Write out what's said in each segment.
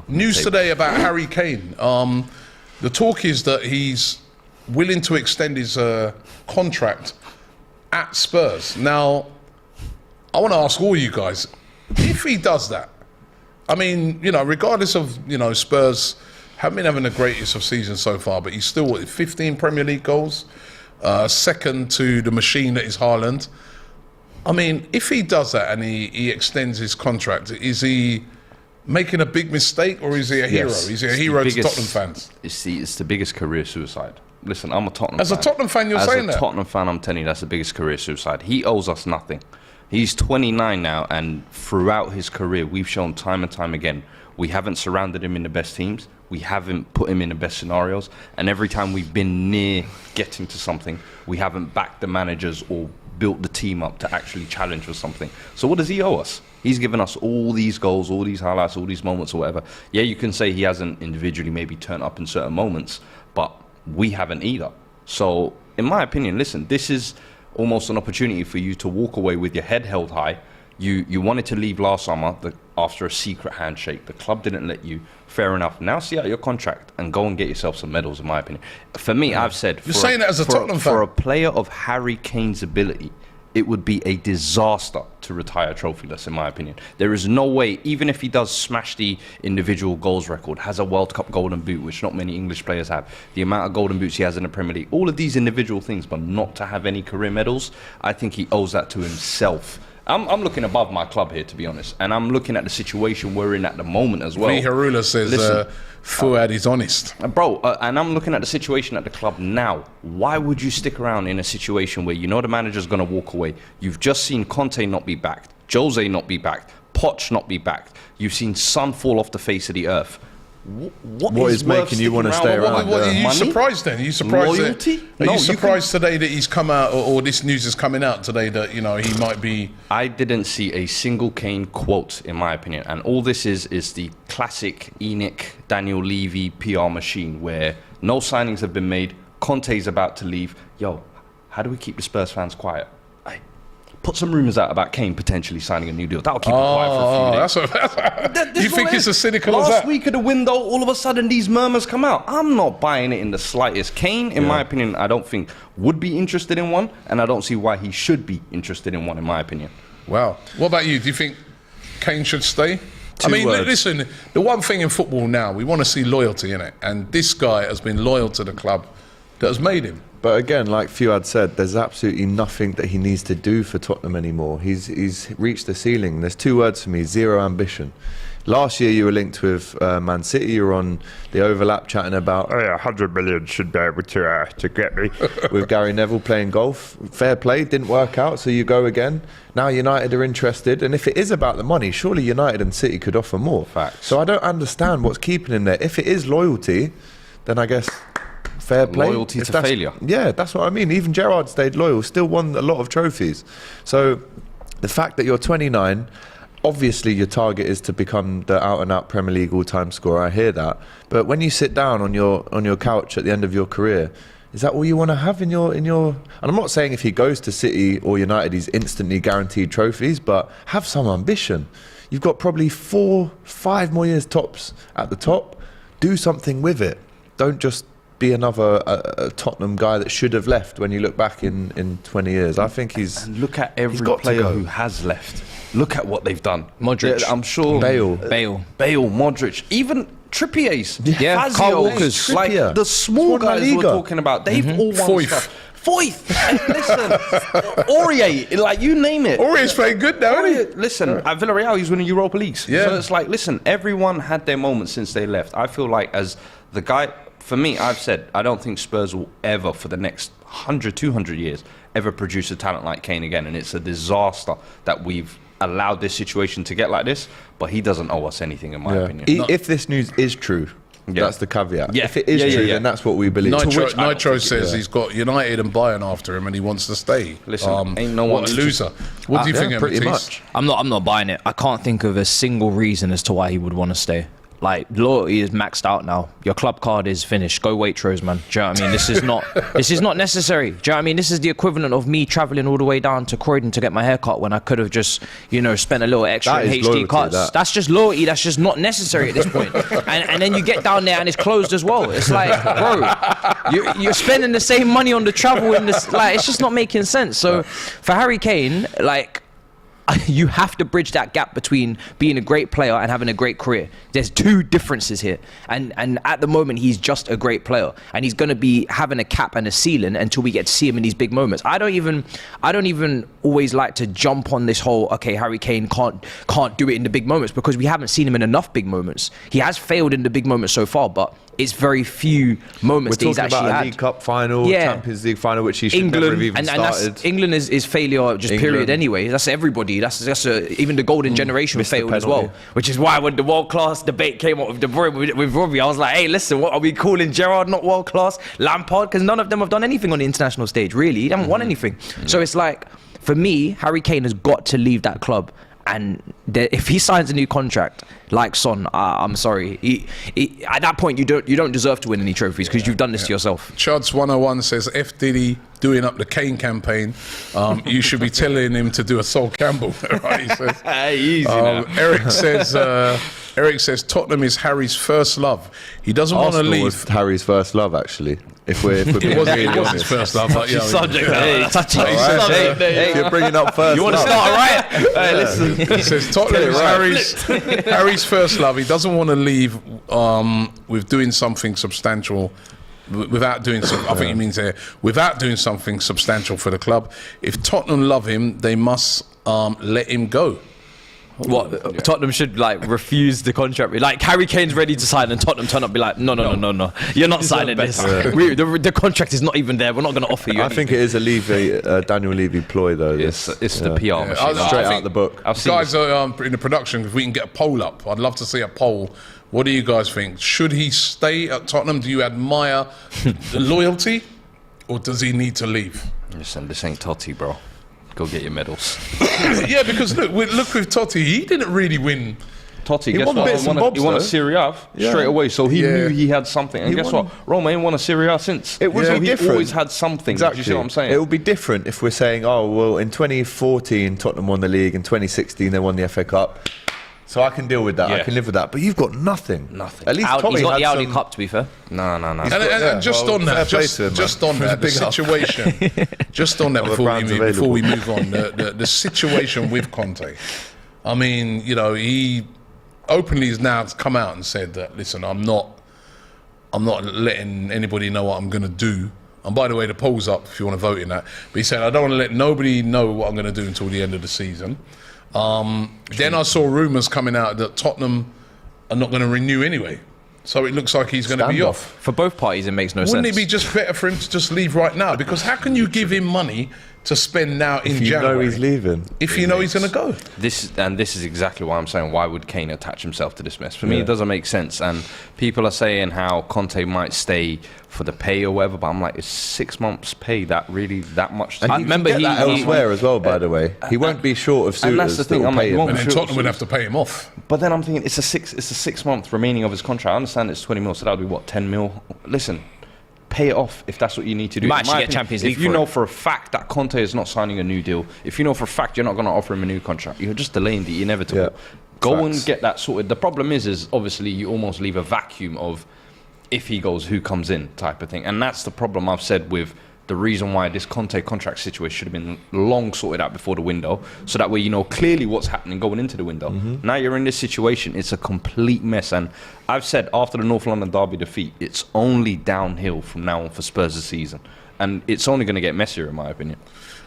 News today about Harry Kane. The talk is that he's willing to extend his contract at Spurs. Now, I want to ask all you guys, if he does that, I mean, you know, regardless of, you know, Spurs haven't been having the greatest of seasons so far, but he's still, what, 15 Premier League goals, second to the machine that is Haaland. I mean, if he does that and he extends his contract, is he making a big mistake, or is he a hero? Is he a hero to Tottenham fans? It's the biggest career suicide. Listen, I'm a Tottenham fan. As a Tottenham fan, you're saying that? As a Tottenham fan, I'm telling you, that's the biggest career suicide. He owes us nothing. He's 29 now, and throughout his career, we've shown time and time again, we haven't surrounded him in the best teams. We haven't put him in the best scenarios. And every time we've been near getting to something, we haven't backed the managers or built the team up to actually challenge for something. So what does he owe us? He's given us all these goals, all these highlights, all these moments or whatever. Yeah, you can say he hasn't individually maybe turned up in certain moments, but we haven't either. So in my opinion, listen, this is almost an opportunity for you to walk away with your head held high. You wanted to leave last summer after a secret handshake. The club didn't let you. Fair enough. Now see out your contract and go and get yourself some medals, in my opinion. For me, I've said... You're saying that as a Tottenham fan? For a player of Harry Kane's ability, it would be a disaster to retire trophyless, in my opinion. There is no way, even if he does smash the individual goals record, has a World Cup golden boot, which not many English players have, the amount of golden boots he has in the Premier League, all of these individual things, but not to have any career medals, I think he owes that to himself. I'm looking above my club here, to be honest, and I'm looking at the situation we're in at the moment as well. Harula says Fuad is honest. Bro, and I'm looking at the situation at the club now. Why would you stick around in a situation where you know the manager's going to walk away? You've just seen Conte not be backed, Jose not be backed, Poch not be backed. You've seen Son fall off the face of the earth. What is making you want to stay around? Are you surprised then? Are you surprised? Loyalty? Are you surprised today that he's come out, or this news is coming out today that, you know, he might be... I didn't see a single Kane quote, in my opinion. And all this is the classic ENIC, Daniel Levy PR machine where no signings have been made, Conte's about to leave. Yo, how do we keep the Spurs fans quiet? Put some rumours out about Kane potentially signing a new deal. That'll keep it quiet for a few days. You think it's as cynical as that? Last week of the window, all of a sudden these murmurs come out. I'm not buying it in the slightest. Kane, in my opinion, I don't think would be interested in one, and I don't see why he should be interested in one, in my opinion. Wow. What about you? Do you think Kane should stay? Words. Listen, the one thing in football now, we want to see loyalty in it, and this guy has been loyal to the club that has made him. But again, like Fuad said, there's absolutely nothing that he needs to do for Tottenham anymore. He's reached the ceiling. There's two words for me: zero ambition. Last year you were linked with Man City. You were on the overlap chatting about 100 million should be able to get me. With Gary Neville playing golf. Fair play, didn't work out, so you go again. Now United are interested, and if it is about the money, surely United and City could offer more. Facts. So I don't understand what's keeping him there. If it is loyalty, then I guess... fair play. Loyalty to failure. Yeah, that's what I mean. Even Gerrard stayed loyal, still won a lot of trophies. So the fact that you're 29, obviously your target is to become the out-and-out Premier League all-time scorer. I hear that. But when you sit down on your couch at the end of your career, is that all you want to have in your? And I'm not saying if he goes to City or United, he's instantly guaranteed trophies, but have some ambition. You've got probably 4-5 more years tops at the top. Do something with it. Don't just be another Tottenham guy that should have left when you look back in 20 years. I think and look at every player who has left. Look at what they've done. Modric. I'm sure. Bale, Modric. Even Trippier's. Yeah, Fazio, Carl Walker's. Like the small guys we're talking about. They've all won stuff. Foyth. Listen, Aurier, like you name it. Aurier's playing good now, isn't he? Listen, at Villarreal, he's winning Europa Leagues. Yeah. So it's like, listen, everyone had their moments since they left. I feel like as the guy... For me, I've said, I don't think Spurs will ever, for the next 100, 200 years, ever produce a talent like Kane again. And it's a disaster that we've allowed this situation to get like this. But he doesn't owe us anything, in my opinion. If this news is true, that's the caveat. Yeah. If it is true, then that's what we believe. Nitro says he's got United and Bayern after him and he wants to stay. Listen, ain't no one... What a loser. What do you think, pretty Matisse? much. I'm not buying it. I can't think of a single reason as to why he would want to stay. Like, loyalty is maxed out now. Your club card is finished. Go Waitrose, man. Do you know what I mean? This is not necessary. Do you know what I mean? This is the equivalent of me travelling all the way down to Croydon to get my hair cut when I could have just, spent a little extra in HD cuts. That's just loyalty. That's just not necessary at this point. And then you get down there and it's closed as well. It's like, bro, you're spending the same money on the travel in this. Like, it's just not making sense. So for Harry Kane, like, you have to bridge that gap between being a great player and having a great career. There's two differences here, and at the moment he's just a great player, and he's going to be having a cap and a ceiling until we get to see him in these big moments. I don't even always like to jump on this whole Harry Kane can't do it in the big moments, because we haven't seen him in enough big moments. He has failed in the big moments so far, but it's very few moments that he's actually had. We're talking about a League Cup final, Champions League final, which he should never have even started. England is failure just period anyway. That's everybody. That's even the golden generation failed as well. Which is why when the world class debate came up with De Bruyne with Robbie, I was like, hey, listen, what are we calling Gerrard not world class? Lampard? Because none of them have done anything on the international stage, really. They haven't won anything. So it's like, for me, Harry Kane has got to leave that club. And if he signs a new contract like Son, I'm sorry. He, at that point, you don't deserve to win any trophies, because you've done this to yourself. Chuds 101 says, F Diddy doing up the Kane campaign. You should be telling him to do a Sol Campbell. Right? He says. Easy Eric says Tottenham is Harry's first love. He doesn't want to leave. Was Harry's first love, actually. If we're being it was his first love. But, Subject. If you're bringing up first, you want to start right? Hey, listen. He says Tottenham is Harry's first love. He doesn't want to leave with doing something substantial. Without doing something, I think he means there, without doing something substantial for the club. If Tottenham love him, they must let him go. What, Tottenham should refuse the contract? Like, Harry Kane's ready to sign and Tottenham turn up and be like, no, you're not signing this. The contract is not even there. We're not going to offer you anything. I think it is a Daniel Levy ploy, though. It's the PR machine. Straight out the book. Guys are in the production. If we can get a poll up, I'd love to see a poll. What do you guys think? Should he stay at Tottenham? Do you admire the loyalty, or does he need to leave? Listen, this ain't Totti, bro. Go get your medals. Yeah, because look with Totti, he didn't really win. Totti, guess what? He won a Serie A straight away, so he knew he had something. And guess what? Roma ain't won a Serie A since. It was he different. Always had something. Exactly. Do you see what I'm saying? It would be different if we're saying, oh, well, in 2014, Tottenham won the league. In 2016, they won the FA Cup. So I can deal with that. I can live with that. But you've got nothing. At least Tommy he's got the Audi Cup, to be fair. No. And just on that, the situation. Just on that, before we move on, the situation with Conte. I mean, he openly has now come out and said that, listen, I'm not letting anybody know what I'm going to do. And by the way, the poll's up if you want to vote in that. But he said, I don't want to let nobody know what I'm going to do until the end of the season. Then I saw rumours coming out that Tottenham are not going to renew anyway. So it looks like he's going to be off. For both parties, it makes no sense. Wouldn't it be just better for him to just leave right now? Because how can you give him money to spend now in January? If you know he's leaving. If you know he's going to go. This is exactly why I'm saying, why would Kane attach himself to this mess? For me, it doesn't make sense. And people are saying how Conte might stay for the pay or whatever, but I'm like, is 6 months pay that much? And I remember he elsewhere as well, by the way. He won't be short of suitors. And that's the thing. I'm like, and then Tottenham would have to pay him off. But then I'm thinking, it's a 6 month remaining of his contract. I understand it's 20 mil, so that would be what, 10 mil? Listen, pay it off if that's what you need to do. You might actually get Champions League. If you know for a fact that Conte is not signing a new deal, if you know for a fact you're not going to offer him a new contract, you're just delaying the inevitable. Yeah. Go and get that sorted. The problem is obviously you almost leave a vacuum of, if he goes, who comes in type of thing. And that's the problem I've said with the reason why this Conte contract situation should have been long sorted out before the window, so that way you know clearly what's happening going into the window. Now you're in this situation, it's a complete mess. And I've said after the North London derby defeat, it's only downhill from now on for Spurs this season. And it's only going to get messier in my opinion.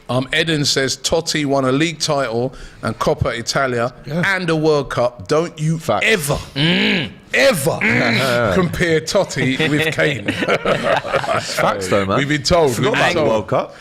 Eden says Totti won a league title and Coppa Italia and a World Cup. Don't you ever compare Totti with Kane. Facts though, man. We've been told. Forgot about the World Cup.